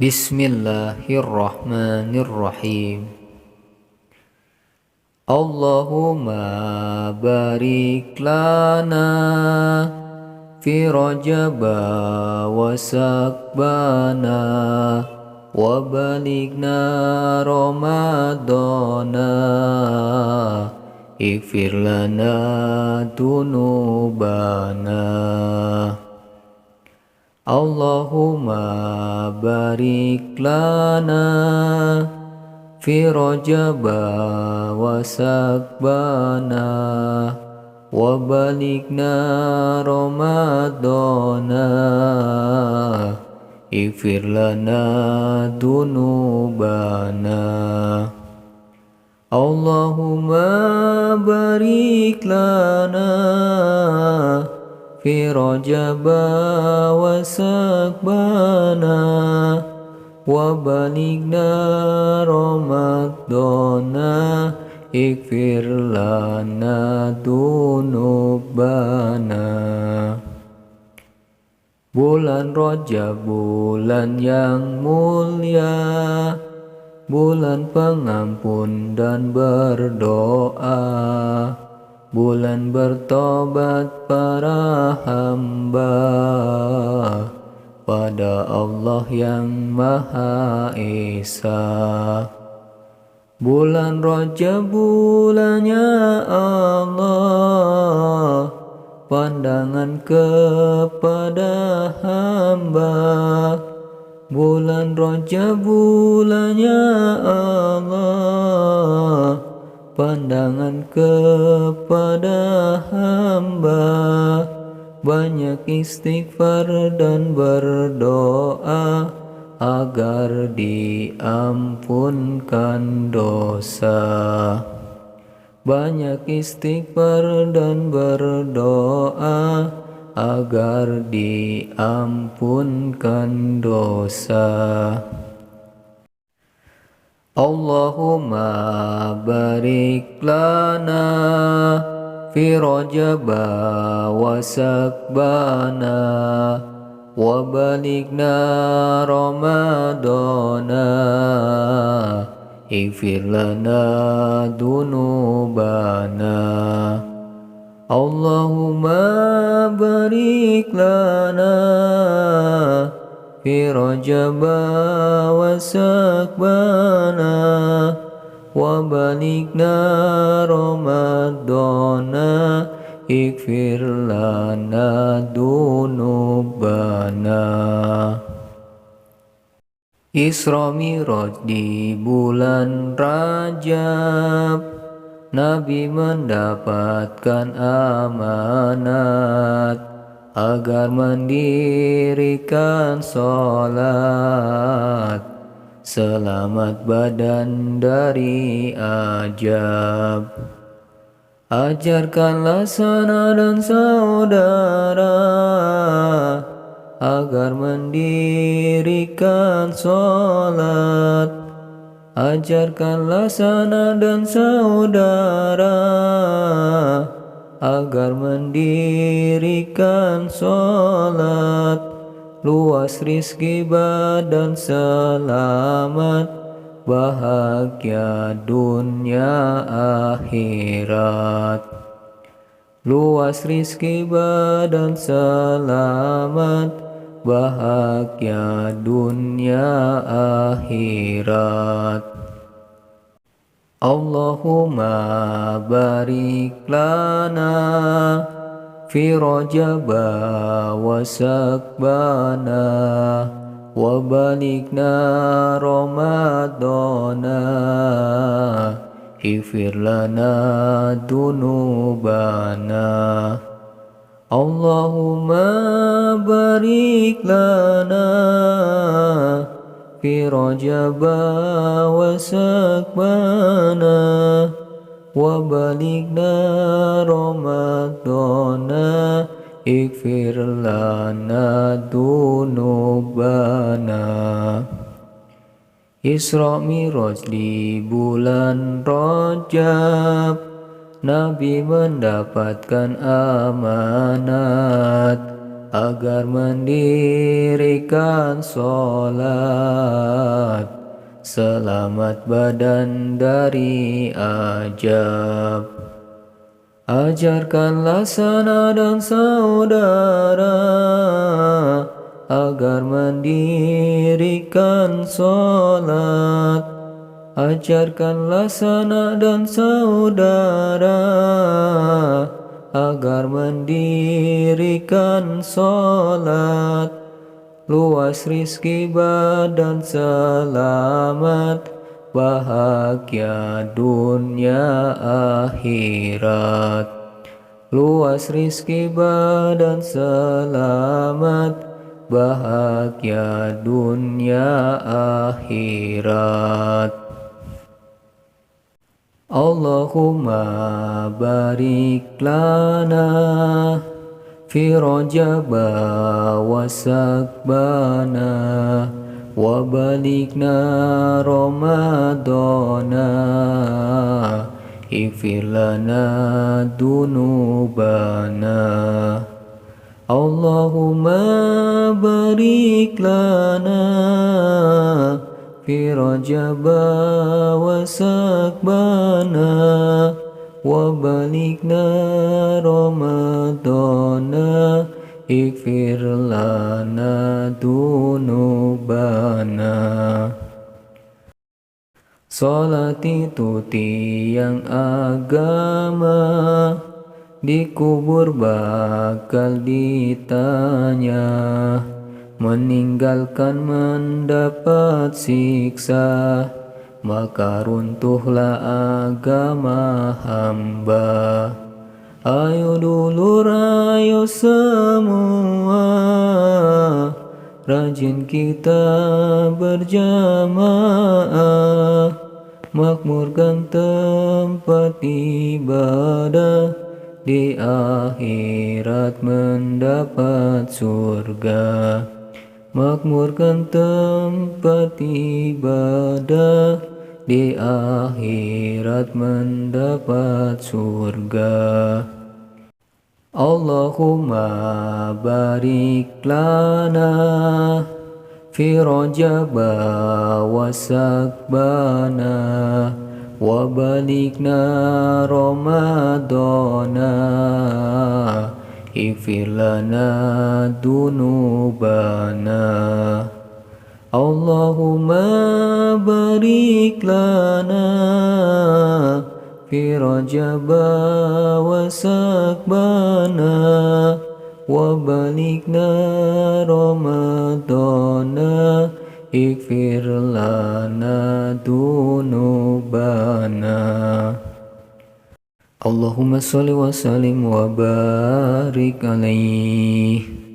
Bismillahirrahmanirrahim. Allahumma barik lana fi rajaba wa sakbana wa balighna ramadana ighfir lana dunubana. Allahumma barik lana fi rajaba wa sakbana wa balighna ramadana ighfir lana dunubana. Allahumma barik lana fi rajaba wa sakbana wa balighna ramadana ighfir lana dunubana. Bulan Rajab, bulan yang mulia, bulan pengampun dan berdoa, bulan bertobat para hamba pada Allah yang Maha Esa. Bulan Rajab, bulannya Allah, pandangan kepada hamba. Bulan Rajab, bulannya Allah, pandangan kepada hamba. Banyak istighfar dan berdoa agar diampunkan dosa. Banyak istighfar dan berdoa agar diampunkan dosa. Allahumma barik lana fi rajaba wa sakbana wa balighna ramadana ighfir lana dunubana. Allahumma barik lana fi rajaba wa sakbana wa balighna ramadana ighfir lana dunubana. Isra Miraj di bulan Rajab, Nabi mendapatkan amanat agar mendirikan sholat, selamat badan dari ajab. Ajarkanlah sana dan saudara agar mendirikan sholat. Ajarkanlah sana dan saudara agar mendirikan sholat. Luas rizki badan selamat, bahagia dunia akhirat. Luas rizki badan selamat, bahagia dunia akhirat. Allahumma barik lana fi rajaba wa sakbana wa balighna ramadana ighfir lana dunubana. Allahumma barik lana fi rajaba wa sakbana wa balighna ramadana ighfir lana dunubana. Isra Miraj di bulan Rajab, Nabi mendapatkan amanat agar mendirikan sholat, selamat badan dari ajab. Ajarkanlah sana dan saudara agar mendirikan sholat. Ajarkanlah sana dan saudara agar mendirikan sholat. Luas rizki badan selamat, bahagia dunia akhirat. Luas rizki badan selamat, bahagia dunia akhirat. Allahumma barik lana fi rajaba wa sakbana wa balikna ramadana ighfir lana dunubana. Allahumma barik lana fi rajaba wa sakbana wa balikna ramadana ighfir lana dunubana. Salat itu tiang agama, dikubur bakal ditanya, meninggalkan mendapat siksa, maka runtuhlah agama hamba. Ayo dulur, ayo semua, rajin kita berjamaah, makmurkan tempat ibadah, di akhirat mendapat surga. Makmurkan tempat ibadah, di akhirat mendapat surga. Allahumma barik lana fi rajaba wa sakbana wa balikna ramadana ighfir lana dunubana. Allahumma barik lana fi rajaba wa sakbana wa balikna ramadana ighfir lana dunubana. Allahumma sholli wa sallim wa barik alaihi.